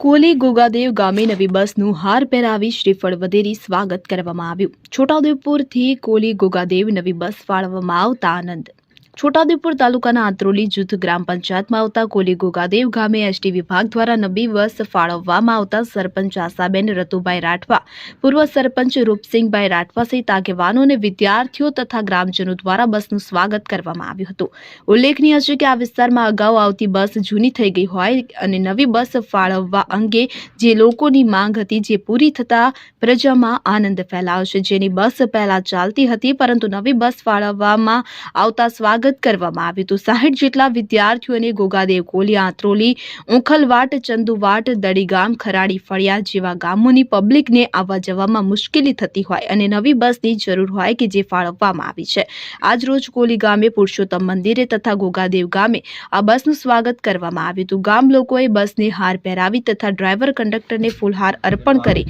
કોલી ગોગાદેવ ગામે નવી બસનું હાર પહેરાવી શ્રીફળ વધેરી સ્વાગત કરવામાં આવ્યું। છોટાઉદેપુરથી કોલી ગોગાદેવ નવી બસ ફાળવવામાં આવતા આનંદ। છોટાઉદેપુર તાલુકાના આંત્રોલી જૂથ ગ્રામ પંચાયતમાં આવતા કોલી ગોગાદેવ ગામે એસટી વિભાગ દ્વારા નવી બસ ફાળવવામાં આવતા સરપંચ આશાબેન રતુભાઈ રાઠવા, પૂર્વ સરપંચ રૂપસિંહભાઈ રાઠવા સહિત આગેવાનો અને વિદ્યાર્થીઓ તથા ગ્રામજનો દ્વારા બસનું સ્વાગત કરવામાં આવ્યું હતું। ઉલ્લેખનીય છે કે આ વિસ્તારમાં અગાઉ આવતી બસ જૂની થઈ ગઈ હોય અને નવી બસ ફાળવવા અંગે જે લોકોની માંગ હતી જે પૂરી થતા પ્રજામાં આનંદ ફેલાયો છે। જેની બસ પહેલા ચાલતી હતી પરંતુ નવી બસ ફાળવવામાં આવતા સ્વાગત કરવામાં આવ્યું હતું। 60 જેટલા વિદ્યાર્થીઓને ગોગાદેવ, કોલી, આંત્રોલી, ઉંખલવાટ, ચંદુવાટ, દડીગામ, ખરાડી, ફળિયા જેવા ગામોની પબ્લિકને આવવા જવામાં મુશ્કેલી થતી હોય અને નવી બસની જરૂર હોય કે જે ફાળવવામાં આવી છે। આજ રોજ કોલી ગામે પુરુષોત્તમ મંદિરે તથા ગોગાદેવ ગામે આ બસનું સ્વાગત કરવામાં આવ્યું હતું। ગામ લોકોએ બસને હાર પહેરાવી તથા ડ્રાઈવર કંડક્ટરને ફૂલહાર અર્પણ કરી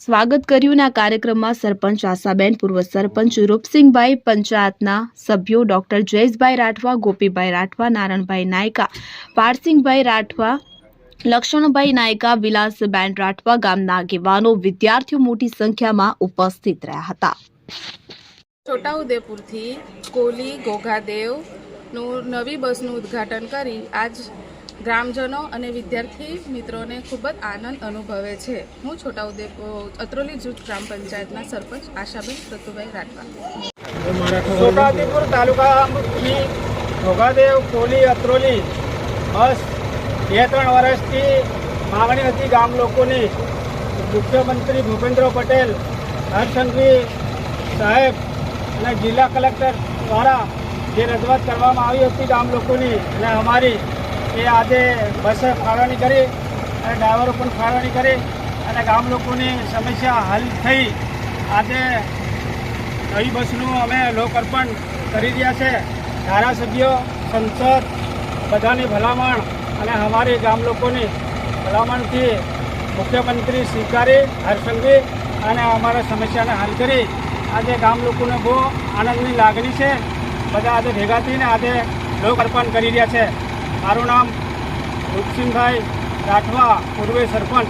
સ્વાગત કર્યું। આ કાર્યક્રમમાં સરપંચ આશાબેન, પૂર્વ સરપંચ રૂપસિંહભાઈ, પંચાયતના સભ્યો ડોક્ટર જયેશભાઈ રાઠવા, ગોપીભાઈ રાઠવા, નારણભાઈ નાયકા, પારસિંગભાઈ રાઠવા, લક્ષ્મણભાઈ નાયકા, વિલાસબેન રાઠવા, ગામના આગેવાનો, વિદ્યાર્થીઓ મોટી સંખ્યામાં ઉપસ્થિત રહ્યા હતા। છોટાઉદેપુરથી કોલી ગોગાદેવનું નવી બસનું ઉદ્ઘાટન કરી આજ ગ્રામજનો અને વિદ્યાર્થી મિત્રોને ખૂબ જ આનંદ અનુભવે છે। હું છોટાઉદેપુર આંત્રોલી જૂથ ગ્રામ પંચાયતના સરપંચ આશાબેન રતુભાઈ રાઠવા। છોટાઉદેપુર તાલુકાથી ગોગાદેવ, કોલી, આંત્રોલી બસ 2-3 વર્ષથી માગણી હતી ગામ લોકોની। મુખ્યમંત્રી ભૂપેન્દ્ર પટેલ, હર્ષસંઘવી સાહેબ અને જિલ્લા કલેક્ટર દ્વારા જે રજૂઆત કરવામાં આવી હતી ગામ લોકોની અને અમારી એ આજે બસે ફાળવણી કરી અને ડ્રાઈવરો પણ ફાળવણી કરી અને ગામ લોકોની સમસ્યા હલ થઈ। આજે નવી બસનું અમે લોકાર્પણ કરી રહ્યા છે। ધારાસભ્યો, સંસદ બધાની ભલામણ અને અમારી ગામ લોકોની ભલામણથી મુખ્યમંત્રી સ્વીકારી હર્ષસંઘવી અને અમારા સમસ્યાને હલ કરી આજે ગામ લોકોને બહુ આનંદની લાગણી છે। બધા આજે ભેગા થઈને આજે લોકાર્પણ કરી રહ્યા છે। મારું નામ રૂપસિંહભાઈ રાઠવા, પૂર્વ સરપંચ।